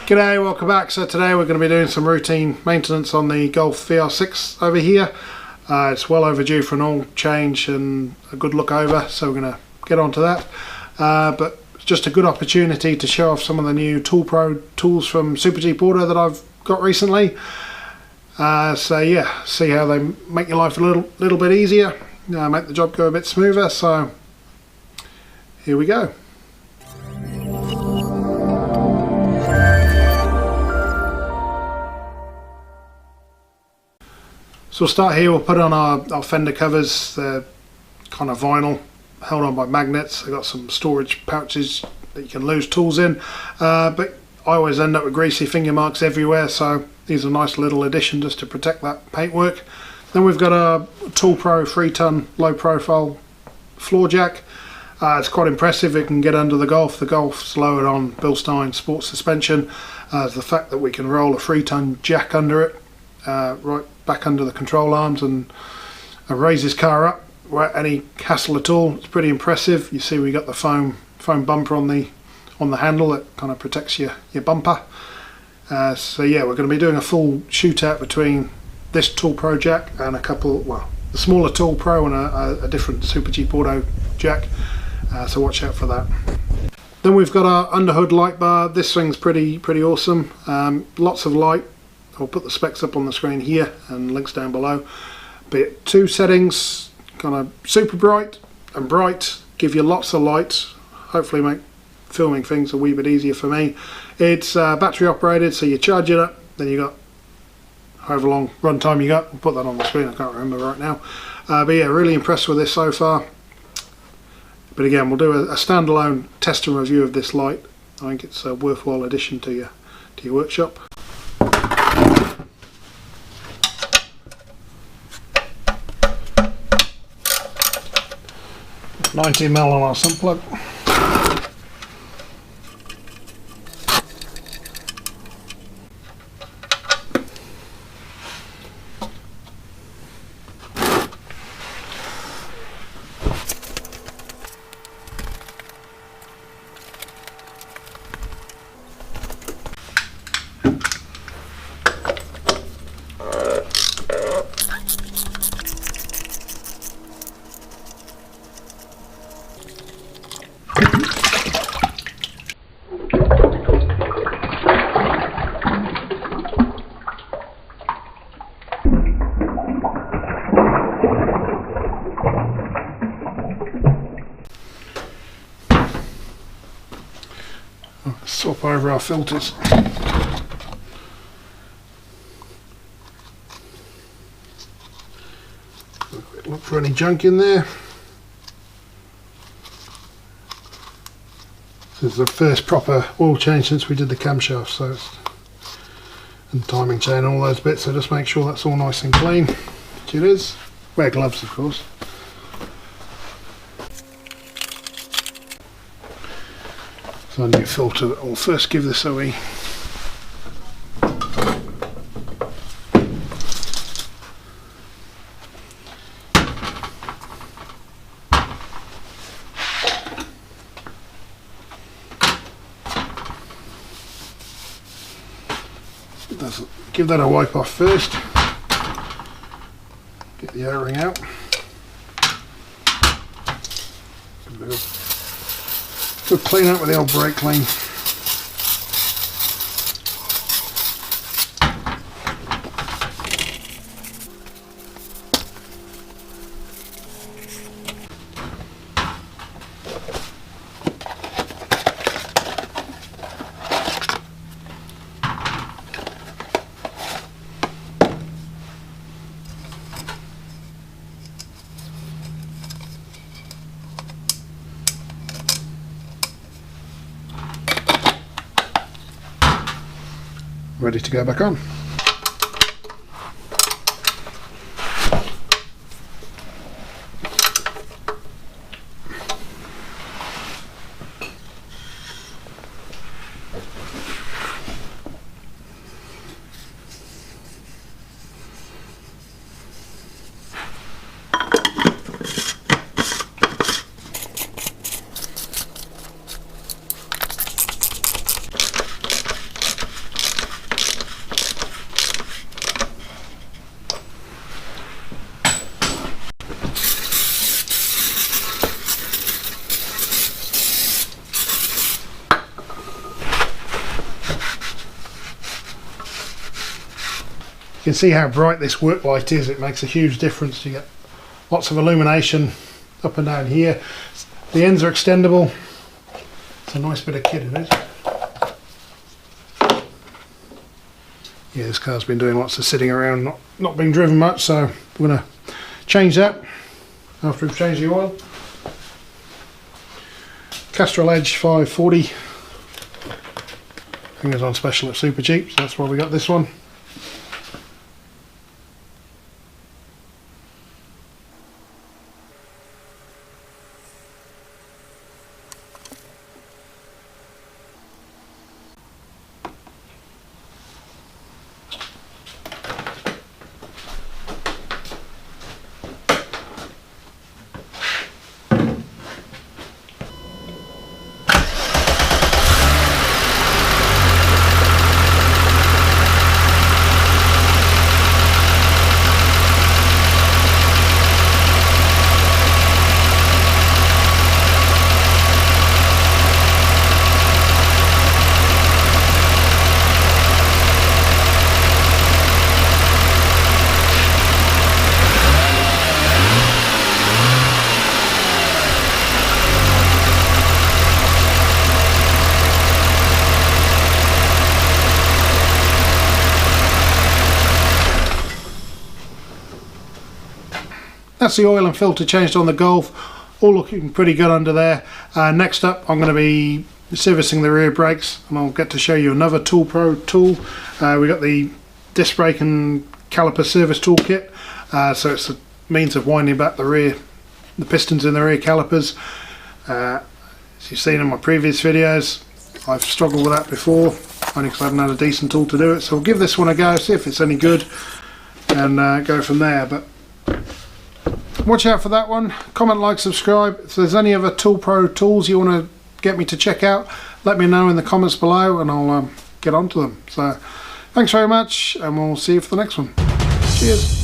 G'day, welcome back. So today we're going to be doing some routine maintenance on the Golf VR6 over here. It's well overdue for an oil change and a good look over, so we're going to get onto that. But it's just a good opportunity to show off some of the new ToolPro Tools from Supercheap Auto that I've got recently. So yeah, see how they make your life a little bit easier, make the job go a bit smoother. So here we go. So we'll start here. We'll put on our fender covers. They're kind of vinyl, held on by magnets. They've got some storage pouches that you can lose tools in, but I always end up with greasy finger marks everywhere, so these are a nice little addition just to protect that paintwork. Then we've got a ToolPro 3-ton low profile floor jack. It's quite impressive. It can get under the Golf. The Golf's lowered on Bilstein sports suspension. The fact that we can roll a 3-ton jack under it, right back under the control arms, and raise this car up without any hassle at all. It's pretty impressive. You see we got the foam bumper on the handle that kind of protects your bumper. So yeah, we're going to be doing a full shootout between this ToolPro jack and a couple, well, the smaller ToolPro and a different Supercheap Auto jack. So watch out for that. Then we've got our underhood light bar. This thing's pretty awesome. Lots of light. I'll put the specs up on the screen here and links down below. But two settings, kind of super bright and bright, give you lots of light. Hopefully make filming things a wee bit easier for me. It's battery operated, so you charge it up, then you got however long run time you got. I'll put that on the screen, I can't remember right now. But yeah, really impressed with this so far. But again, we'll do a standalone test and review of this light. I think it's a worthwhile addition to your workshop. $19mm on our sump plug. Swap over our filters. Look for any junk in there. This is the first proper oil change since we did the camshaft, so it's, and timing chain and all those bits, so just make sure that's all nice and clean, which it is. Wear gloves of course. So a new filter that will first give this a wee give that a wipe off first. Get the O-ring out. Good clean up with the old brake clean. Ready to go back on. You can see how bright this Worklight is. It makes a huge difference. You get lots of illumination up and down here. The ends are extendable. It's a nice bit of kit, it is. Yeah, this car's been doing lots of sitting around, not being driven much, so we're going to change that after we've changed the oil. Castrol Edge 540. I think it's on special at Supercheap, so that's why we got this one. That's the oil and filter changed on the Golf, all looking pretty good under there. Next up I'm going to be servicing the rear brakes, and I'll get to show you another ToolPro tool. We got the disc brake and caliper service toolkit, so it's a means of winding back the pistons in the rear calipers. As you've seen in my previous videos, I've struggled with that before, only because I haven't had a decent tool to do it, so I'll give this one a go, see if it's any good, and go from there. But watch out for that one. Comment, like, subscribe. If there's any other ToolPro tools you want to get me to check out, let me know in the comments below and I'll get onto them. So thanks very much, and we'll see you for the next one. Cheers.